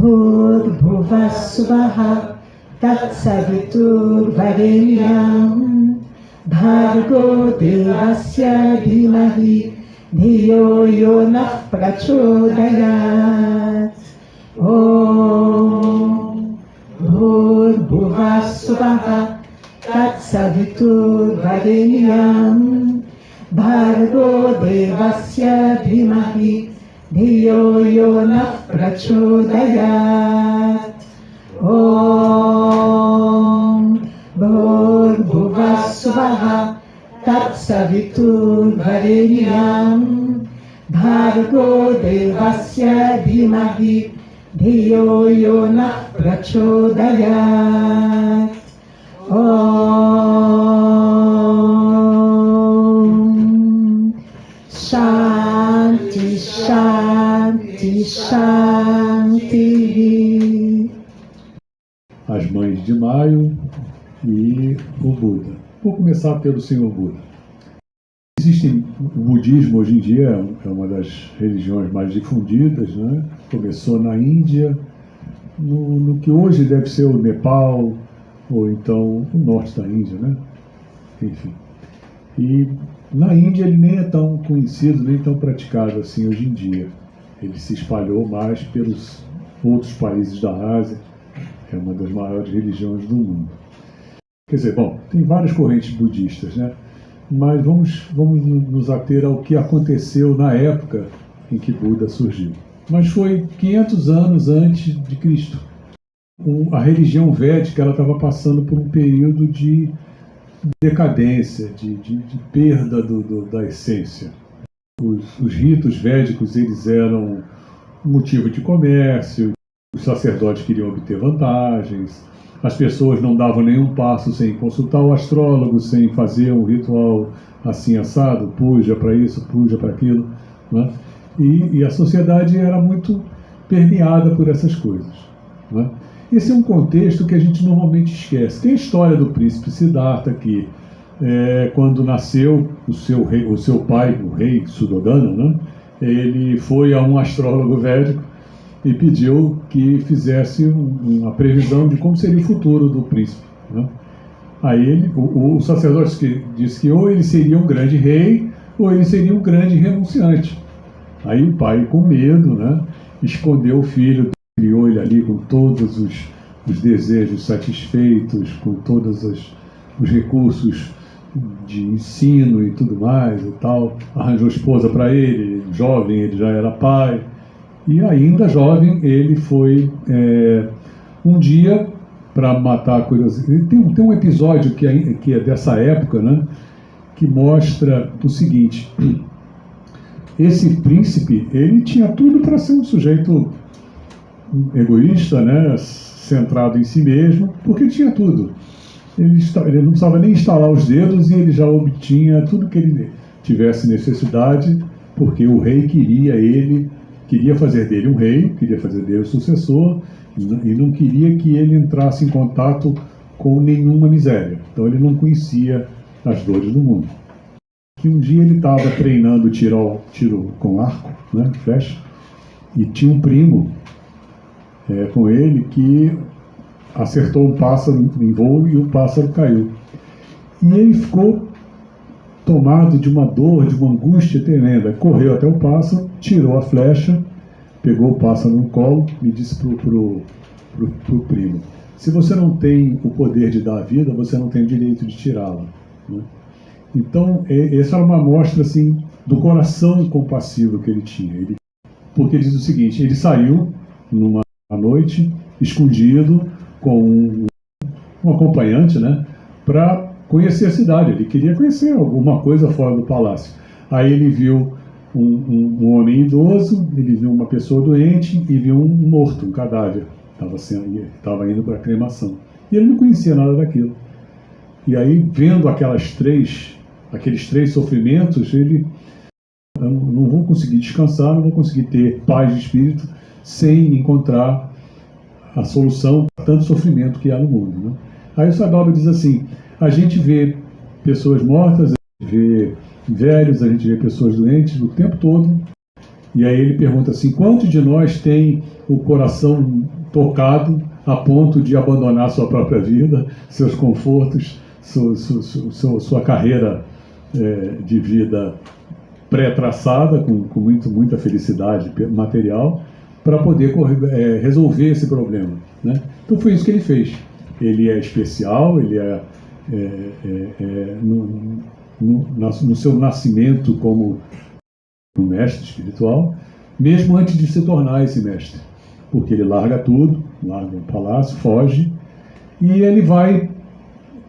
Bhurbhuvah Swaha Tatsaviturvarenyam Bhargo Devasya Dhimahi Dhiyo Yonah Prachodayat. Om Bhurbhuvah Swaha Tatsaviturvarenyam Bhargo Devasya Dhimahi Dhiyo Yonah Prachodayat. Om Bhurbhuvah Swaha Tatsaviturvarenyam Bhargo Devasya Dhimahi Dhiyo Yonah Prachodayat. Om Shanti Shanti Shanti. As Mães de Maio e o Buda. Vou começar pelo Senhor Buda. O budismo hoje em dia é uma das religiões mais difundidas, né? Começou na Índia, no que hoje deve ser o Nepal, ou então o norte da Índia, né? Enfim. E na Índia ele nem é tão conhecido, nem tão praticado assim hoje em dia. Ele se espalhou mais pelos outros países da Ásia, é uma das maiores religiões do mundo. Quer dizer, bom, tem várias correntes budistas, né? Mas vamos nos ater ao que aconteceu na época em que Buda surgiu. Mas foi 500 anos antes de Cristo. A religião védica ela estava passando por um período de decadência, de perda da essência. Os ritos védicos eles eram motivo de comércio, os sacerdotes queriam obter vantagens, as pessoas não davam nenhum passo sem consultar o astrólogo, sem fazer um ritual assim assado, puja para isso, puja para aquilo, né? E a sociedade era muito permeada por essas coisas, né? Esse é um contexto que a gente normalmente esquece. Tem a história do príncipe Siddhartha, que quando nasceu o seu pai, o rei Suddhodana, né? Ele foi a um astrólogo védico e pediu que fizesse uma previsão de como seria o futuro do príncipe, né? Aí o sacerdote disse que ou ele seria um grande rei ou ele seria um grande renunciante. Aí o pai, com medo, né, escondeu o filho, criou ele ali com todos os desejos satisfeitos, com todos os recursos de ensino e tudo mais e tal. Arranjou esposa para ele, jovem, ele já era pai. E ainda jovem, ele foi um dia para matar a curiosidade. Tem um episódio que é dessa época, né, que mostra o seguinte: esse príncipe, ele tinha tudo para ser um sujeito egoísta, né, centrado em si mesmo, porque tinha tudo. Ele não precisava nem estalar os dedos e ele já obtinha tudo que ele tivesse necessidade, porque o rei queria fazer dele um rei, queria fazer dele o sucessor, e não queria que ele entrasse em contato com nenhuma miséria. Então ele não conhecia as dores do mundo. Que um dia ele estava treinando tiro com arco, né, flecha, e tinha um primo com ele que acertou um pássaro em voo e o pássaro caiu. E ele ficou tomado de uma dor, de uma angústia tremenda. Correu até o pássaro, tirou a flecha, pegou o pássaro no colo e disse pro primo: se você não tem o poder de dar a vida, você não tem o direito de tirá-la, né? Então, essa era uma amostra assim, do coração compassivo que ele tinha. Porque ele diz o seguinte: ele saiu numa noite, escondido, com um acompanhante, né, para conhecer a cidade. Ele queria conhecer alguma coisa fora do palácio. Aí ele viu um homem idoso, ele viu uma pessoa doente e viu um morto, um cadáver. Estava indo para a cremação. E ele não conhecia nada daquilo. E aí, vendo aqueles três sofrimentos, eu não vou conseguir descansar, não vou conseguir ter paz de espírito sem encontrar a solução para tanto sofrimento que há no mundo, né? Aí o Sadhguru diz assim: a gente vê pessoas mortas, a gente vê velhos, a gente vê pessoas doentes o tempo todo. E aí ele pergunta assim: quantos de nós tem o coração tocado a ponto de abandonar sua própria vida, seus confortos, sua carreira de vida pré-traçada, com muita felicidade material, para poder resolver esse problema, né? Então foi isso que ele fez. Ele é especial, ele no seu nascimento como um mestre espiritual, mesmo antes de se tornar esse mestre, porque ele larga tudo, larga o palácio, foge, e ele vai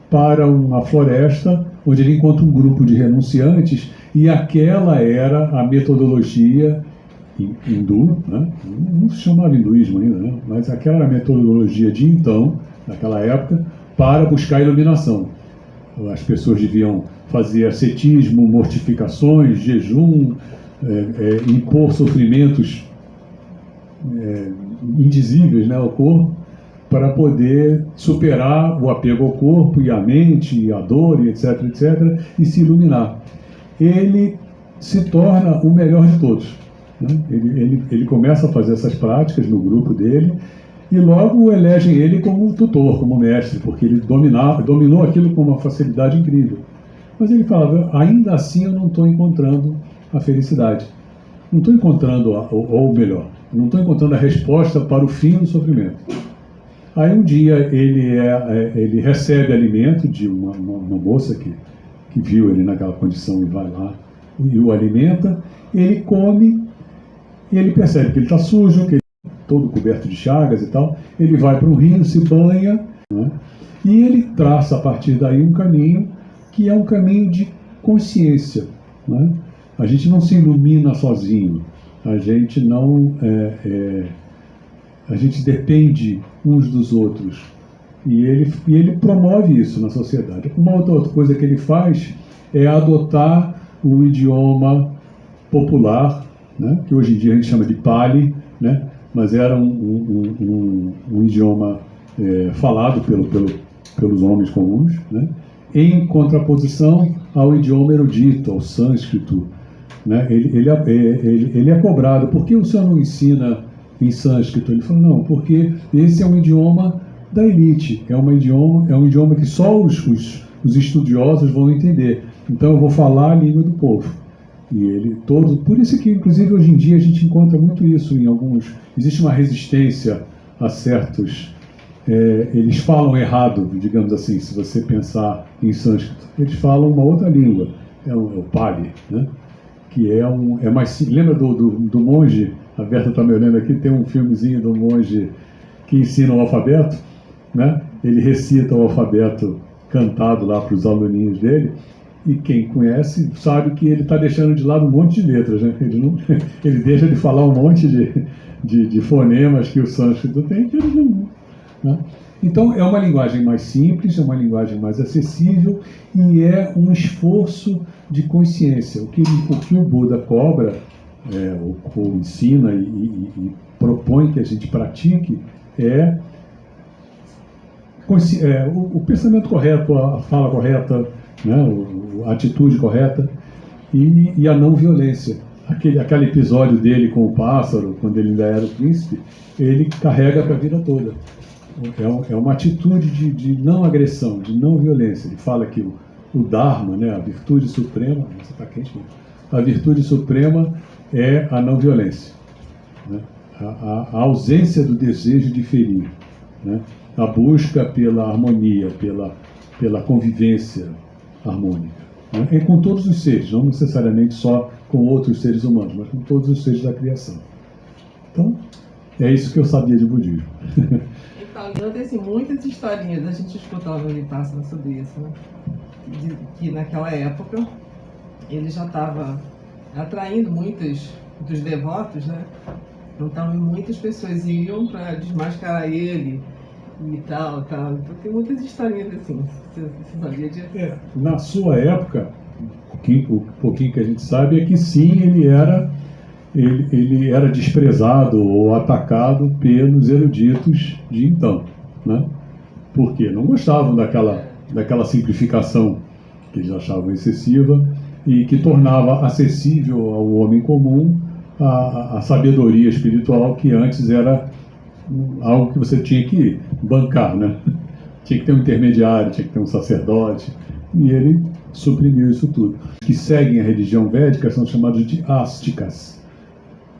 para uma floresta onde ele encontra um grupo de renunciantes, e aquela era a metodologia hindu, né? Não se chamava hinduísmo ainda, né? Mas aquela era a metodologia de então, naquela época, para buscar a iluminação. As pessoas deviam fazer ascetismo, mortificações, jejum, impor sofrimentos indizíveis, né, ao corpo, para poder superar o apego ao corpo e à mente, e a dor, e etc, etc, e se iluminar. Ele se torna o melhor de todos, né? Ele começa a fazer essas práticas no grupo dele, e logo elegem ele como tutor, como mestre, porque ele dominou aquilo com uma facilidade incrível. Mas ele falava, ainda assim eu não estou encontrando a felicidade. Não estou encontrando, ou melhor, não estou encontrando a resposta para o fim do sofrimento. Aí um dia ele recebe alimento de uma moça que viu ele naquela condição e vai lá e o alimenta, ele come, e ele percebe que ele está sujo, que ele está todo coberto de chagas e tal, ele vai para um rio, se banha, né? E ele traça a partir daí um caminho que é um caminho de consciência, né? A gente não se ilumina sozinho, a gente não a gente depende uns dos outros, e ele promove isso na sociedade. Uma outra coisa que ele faz é adotar o idioma popular, né, que hoje em dia a gente chama de Pali, né, mas era um idioma falado pelos homens comuns, né, em contraposição ao idioma erudito, ao sânscrito, né. Ele é cobrado, por que o senhor não ensina em sânscrito? Ele falou, não, porque esse é um idioma da elite, é um idioma que só os estudiosos vão entender, então eu vou falar a língua do povo. E por isso que inclusive hoje em dia a gente encontra muito isso em alguns, existe uma resistência a certos, eles falam errado, digamos assim, se você pensar em sânscrito, eles falam uma outra língua, é o Pali, né? Que é mais, lembra do monge, a Berta está me olhando aqui, tem um filmezinho do monge que ensina o alfabeto, né? Ele recita o alfabeto cantado lá para os aluninhos dele, e quem conhece sabe que ele está deixando de lado um monte de letras, né? Ele deixa de falar um monte de fonemas que o sânscrito tem, que ele não, né? Então é uma linguagem mais simples, é uma linguagem mais acessível, e é um esforço de consciência. O que o Buda cobra, ou ensina e propõe que a gente pratique o pensamento correto, a fala correta, né, a atitude correta e a não violência. Aquele episódio dele com o pássaro, quando ele ainda era o príncipe, ele carrega para a vida toda. É uma atitude de não agressão, de não violência. Ele fala que o Dharma, né, a virtude suprema, você está quente, né? A virtude suprema é a não violência, né? A ausência do desejo de ferir, né? A busca pela harmonia, pela convivência harmônica, né? E com todos os seres, não necessariamente só com outros seres humanos, mas com todos os seres da criação. Então, é isso que eu sabia de budismo. Então, tem assim, muitas historinhas, a gente escutava o Vipassana sobre isso, né? Que naquela época ele já estava atraindo muitos devotos, né? Então muitas pessoas iam para desmascarar ele e tal. Então tem muitas historinhas assim, você sabia disso? Na sua época, o pouquinho que a gente sabe é que sim, ele era desprezado ou atacado pelos eruditos de então, né? Porque não gostavam daquela simplificação que eles achavam excessiva e que tornava acessível ao homem comum a sabedoria espiritual que antes era algo que você tinha que bancar, né? Tinha que ter um intermediário, tinha que ter um sacerdote, e ele suprimiu isso tudo. Os que seguem a religião védica são chamados de ástikas,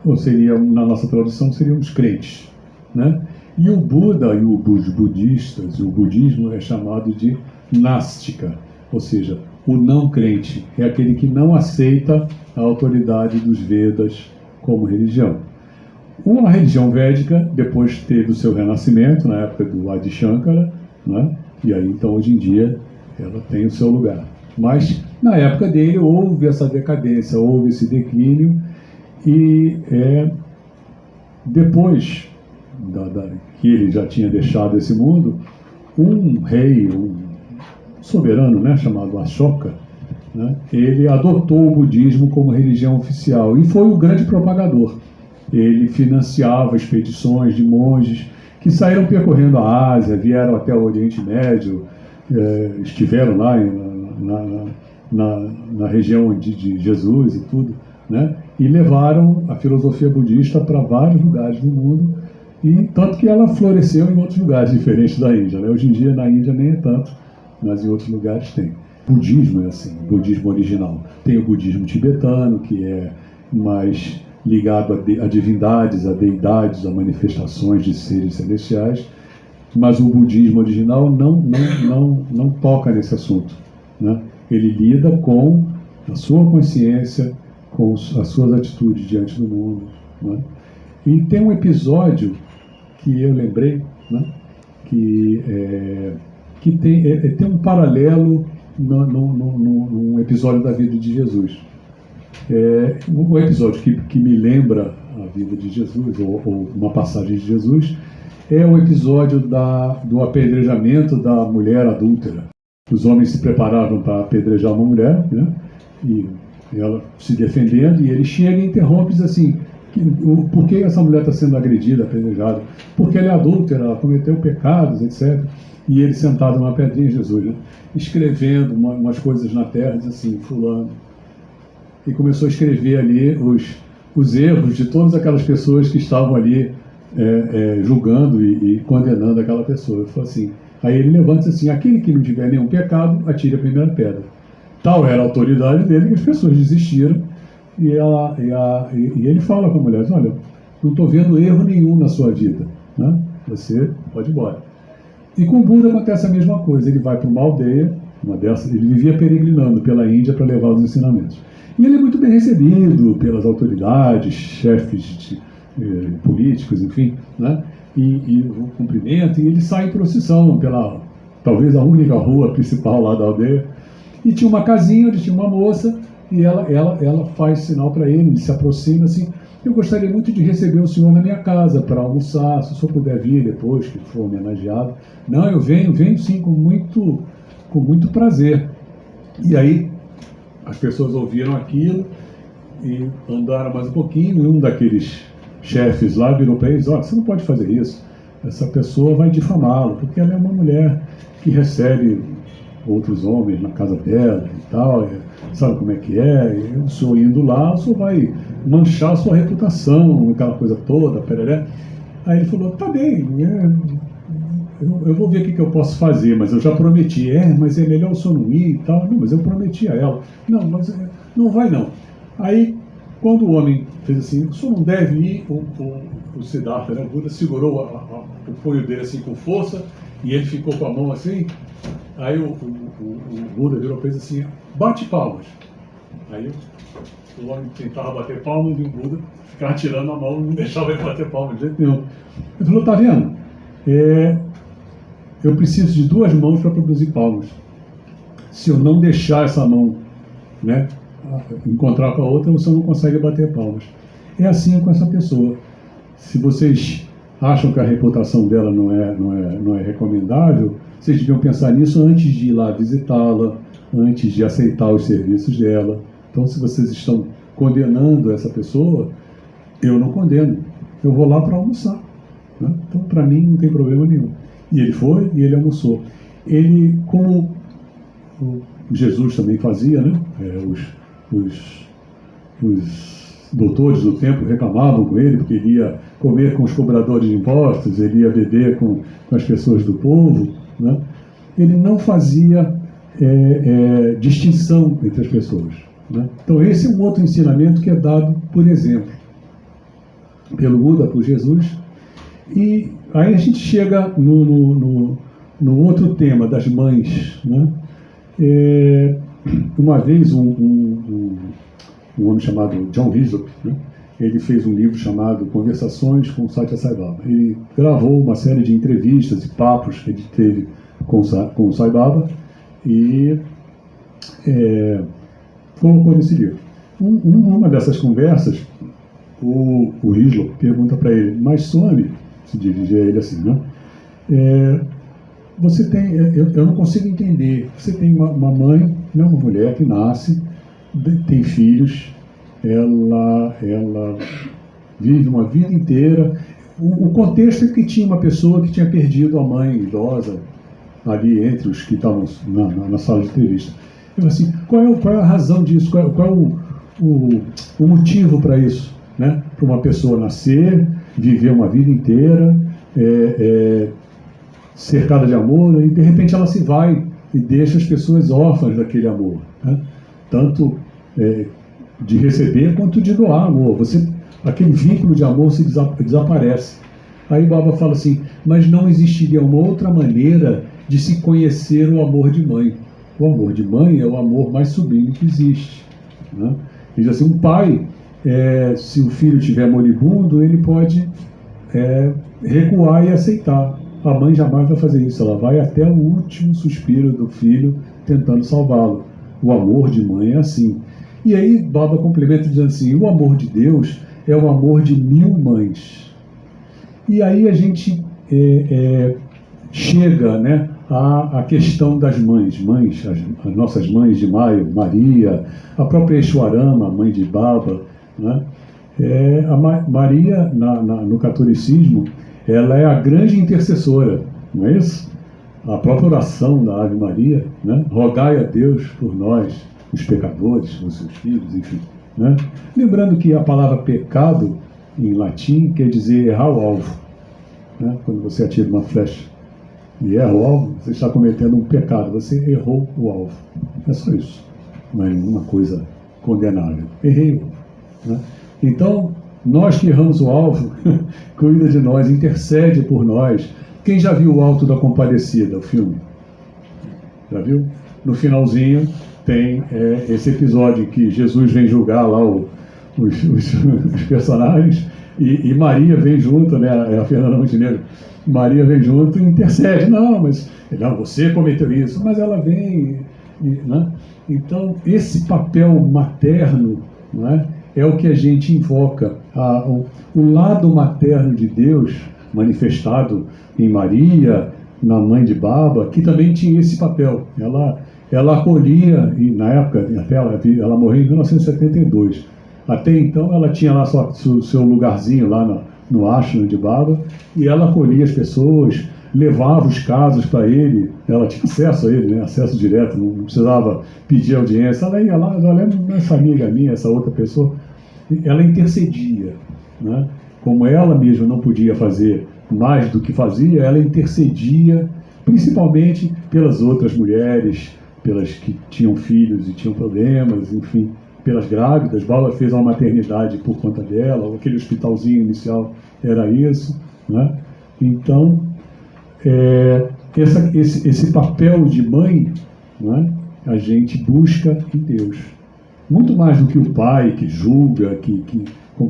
ou seria, na nossa tradução, seriam os crentes, né? E o Buda e os budistas, o budismo é chamado de nástica, ou seja, o não crente é aquele que não aceita a autoridade dos Vedas como religião. Uma religião védica depois teve o seu renascimento na época do Adi Shankara, né? E aí então hoje em dia ela tem o seu lugar. Mas na época dele houve essa decadência, houve esse declínio, e depois que ele já tinha deixado esse mundo, um rei, um soberano, né, chamado Ashoka, né, ele adotou o budismo como religião oficial e foi o grande propagador. Ele financiava expedições de monges que saíram percorrendo a Ásia, vieram até o Oriente Médio, estiveram lá na região de Jesus e tudo, né, e levaram a filosofia budista para vários lugares do mundo, e tanto que ela floresceu em outros lugares diferentes da Índia, né? Hoje em dia na Índia nem é tanto, mas em outros lugares tem. O budismo é assim, o budismo original. Tem o budismo tibetano, que é mais ligado a divindades, a deidades, a manifestações de seres celestiais, mas o budismo original não toca nesse assunto, né? Ele lida com a sua consciência, com as suas atitudes diante do mundo, né? E tem um episódio que eu lembrei, né, que tem um paralelo num episódio da vida de Jesus. Um episódio que me lembra a vida de Jesus, ou uma passagem de Jesus, é o episódio do apedrejamento da mulher adúltera. Os homens se preparavam para apedrejar uma mulher, né, e ela se defendendo, e ele chega e interrompe e diz assim: por que essa mulher está sendo agredida, apedrejada? Porque ela é adúltera, ela cometeu pecados, etc. E ele sentado numa pedrinha, Jesus, né, escrevendo umas coisas na terra, diz assim, fulano. E começou a escrever ali os erros de todas aquelas pessoas que estavam ali julgando e condenando aquela pessoa. Ele falou assim, aí ele levanta assim: aquele que não tiver nenhum pecado, atire a primeira pedra. Tal era a autoridade dele que as pessoas desistiram. E ele fala com a mulher: olha, não estou vendo erro nenhum na sua vida, né? Você pode ir embora. E com o Buda acontece a mesma coisa. Ele vai para uma aldeia, ele vivia peregrinando pela Índia para levar os ensinamentos. E ele é muito bem recebido pelas autoridades, chefes políticos, enfim, né? E o cumprimento, e ele sai em procissão pela, talvez a única rua principal lá da aldeia. E tinha uma casinha onde tinha uma moça, e ela faz sinal para ele se aproxima assim: eu gostaria muito de receber o senhor na minha casa para almoçar, se o senhor puder vir depois que for homenageado. Não, eu venho sim, com muito prazer. E aí as pessoas ouviram aquilo e andaram mais um pouquinho, e um daqueles chefes lá virou para eles: olha, você não pode fazer isso, essa pessoa vai difamá-lo, porque ela é uma mulher que recebe outros homens na casa dela e tal, sabe como é que é, e o senhor indo lá, o senhor vai manchar a sua reputação, aquela coisa toda, pereré. Aí ele falou: tá bem, eu vou ver o que eu posso fazer, mas eu já prometi. Mas é melhor o senhor não ir e tal. Não, mas eu prometi a ela. Não, mas não vai não. Aí, quando o homem fez assim: o senhor não deve ir, o Siddhartha, né, o Buda, segurou o punho dele assim com força, e ele ficou com a mão assim. Aí o Buda virou para ele assim: bate palmas. Aí o homem tentava bater palmas, e o Buda ficava tirando a mão, não deixava ele bater palmas de jeito nenhum. Ele falou: tá vendo? Eu preciso de 2 mãos para produzir palmas. Se eu não deixar essa mão, né, encontrar com a outra, você não consegue bater palmas. É assim com essa pessoa. Se vocês acham que a reputação dela não é recomendável, vocês deviam pensar nisso antes de ir lá visitá-la, antes de aceitar os serviços dela. Então, se vocês estão condenando essa pessoa, eu não condeno. Eu vou lá para almoçar, né? Então, para mim, não tem problema nenhum. E ele foi e ele almoçou. Ele, como o Jesus também fazia, né? Os doutores do templo reclamavam com ele, porque ele ia comer com os cobradores de impostos, ele ia beber com as pessoas do povo, né? Ele não fazia distinção entre as pessoas, né? Então esse é um outro ensinamento que é dado, por exemplo, pelo Buda, por Jesus. E aí a gente chega no outro tema das mães, né? Uma vez um homem chamado John Hislop, né? Ele fez um livro chamado Conversações com Satya Sai Baba. Ele gravou uma série de entrevistas e papos que ele teve com o Sai Baba e colocou nesse livro. Uma dessas conversas, o Hislop pergunta para ele: mas Swami, se dirige a ele assim, né? Você tem, eu não consigo entender, você tem uma mãe, né, uma mulher que nasce, tem filhos, ela vive uma vida inteira. O contexto é que tinha uma pessoa que tinha perdido a mãe idosa ali entre os que estavam na sala de entrevista. Eu assim, qual é a razão disso? Qual é o motivo para isso, né? Para uma pessoa nascer, viver uma vida inteira, cercada de amor, e de repente ela se vai e deixa as pessoas órfãs daquele amor, né? Tanto de receber quanto de doar amor. Aquele vínculo de amor se desaparece. Aí Baba fala assim: mas não existiria uma outra maneira de se conhecer o amor de mãe. O amor de mãe é o amor mais sublime que existe, né? Ele diz assim: um pai, se o filho estiver moribundo, ele pode recuar e aceitar. A mãe jamais vai fazer isso, ela vai até o último suspiro do filho tentando salvá-lo. O amor de mãe é assim. E aí Baba complementa dizendo assim: o amor de Deus é o amor de 1000 mães. E aí a gente chega, né, à questão das mães, as nossas mães de Maio, Maria, a própria Eshwarama, mãe de Baba, né? Maria, no catolicismo, ela é a grande intercessora, não é isso? A própria oração da Ave Maria, né? Rogai a Deus por nós, os pecadores, os seus filhos, enfim, né? Lembrando que a palavra pecado, em latim, quer dizer errar o alvo, né? Quando você atira uma flecha e erra o alvo, você está cometendo um pecado, você errou o alvo. É só isso, não é nenhuma coisa condenável. Errei o alvo, né? Então, nós que erramos o alvo, cuida de nós, intercede por nós. Quem já viu o Alto da Compadecida, o filme? Já viu? No finalzinho tem esse episódio em que Jesus vem julgar lá os personagens e Maria vem junto, né? É a Fernanda Montenegro. Maria vem junto e intercede. Não, mas não, você cometeu isso. Mas ela vem, né? Então, esse papel materno, não é? É o que a gente invoca, o lado materno de Deus, manifestado em Maria, na mãe de Baba, que também tinha esse papel. Ela acolhia, e na época, até ela morreu em 1972. Até então ela tinha lá seu lugarzinho lá no ashram de Baba, e ela acolhia as pessoas, levava os casos para ele, ela tinha acesso a ele, né? Acesso direto, não precisava pedir audiência. Ela ia lá: olha, essa amiga minha, essa outra pessoa. Ela intercedia, né? Como ela mesma não podia fazer mais do que fazia, ela intercedia principalmente pelas outras mulheres, pelas que tinham filhos e tinham problemas, enfim, pelas grávidas. Baba fez uma maternidade por conta dela, aquele hospitalzinho inicial era isso, né? Então, esse papel de mãe, né, a gente busca em Deus. Muito mais do que o pai que julga, que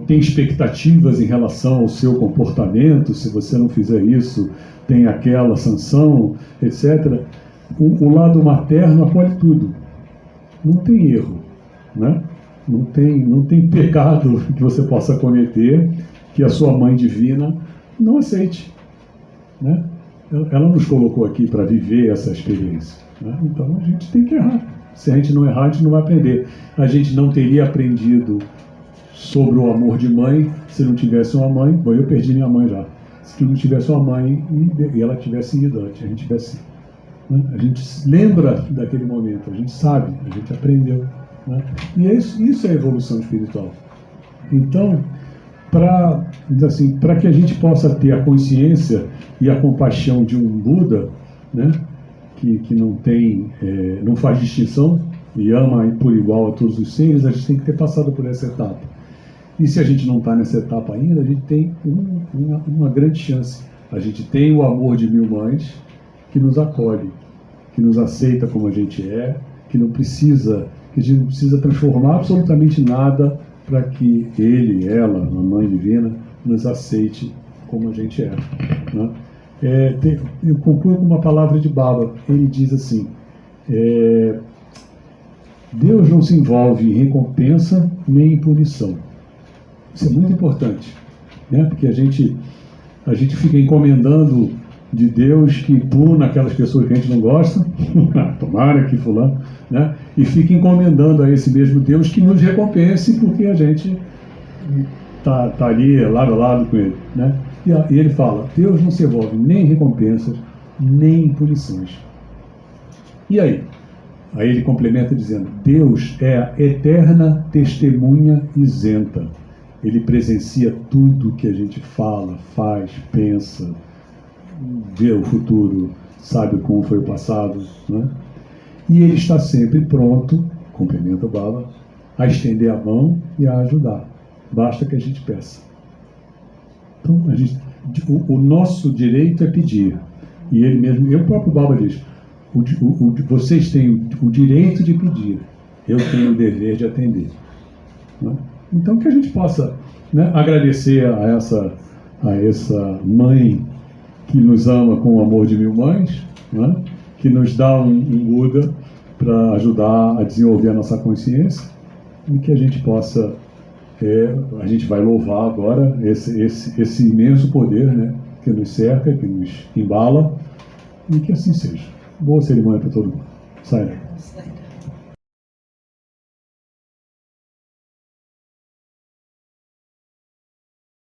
tem expectativas em relação ao seu comportamento, se você não fizer isso, tem aquela sanção, etc. O lado materno acolhe tudo. Não tem erro, né? Não tem pecado que você possa cometer que a sua mãe divina não aceite, né? Ela nos colocou aqui para viver essa experiência, né? Então a gente tem que errar. Se a gente não errar, a gente não vai aprender. A gente não teria aprendido sobre o amor de mãe se não tivesse uma mãe. Bom, eu perdi minha mãe já. Se não tivesse uma mãe e ela tivesse ido antes, a gente tivesse, né? A gente lembra daquele momento, a gente sabe, a gente aprendeu, né? E isso é evolução espiritual, Então, para que a gente possa ter a consciência e a compaixão de um Buda, né, que não faz distinção e ama por igual a todos os seres, a gente tem que ter passado por essa etapa. E se a gente não está nessa etapa ainda, a gente tem uma grande chance. A gente tem o amor de 1000 mães que nos acolhe, que nos aceita como a gente é, que a gente não precisa transformar absolutamente nada para que ele, ela, a Mãe Divina, nos aceite como a gente é. Né? Eu concluo com uma palavra de Baba. Ele diz assim: Deus não se envolve em recompensa nem em punição. Isso é muito importante, né? Porque a gente fica encomendando de Deus que puna aquelas pessoas que a gente não gosta, tomara que fulano, né? E fica encomendando a esse mesmo Deus que nos recompense porque a gente tá ali lado a lado com ele, né? E ele fala: Deus não se envolve nem em recompensas, nem em punições. E aí? Aí ele complementa dizendo: Deus é a eterna testemunha isenta. Ele presencia tudo que a gente fala, faz, pensa, vê o futuro, sabe como foi o passado, né? E ele está sempre pronto, complementa o Baba, a estender a mão e a ajudar. Basta que a gente peça. Então, o nosso direito é pedir. E ele mesmo, o próprio Baba diz: vocês têm o direito de pedir, eu tenho o dever de atender. Né? Então, que a gente possa, né, agradecer a essa mãe que nos ama com o amor de 1000 mães, né, que nos dá um Buda para ajudar a desenvolver a nossa consciência, e que a gente possa, a gente vai louvar agora esse imenso poder, né, que nos cerca, que nos embala, e que assim seja. Boa cerimônia para todo mundo. Sai.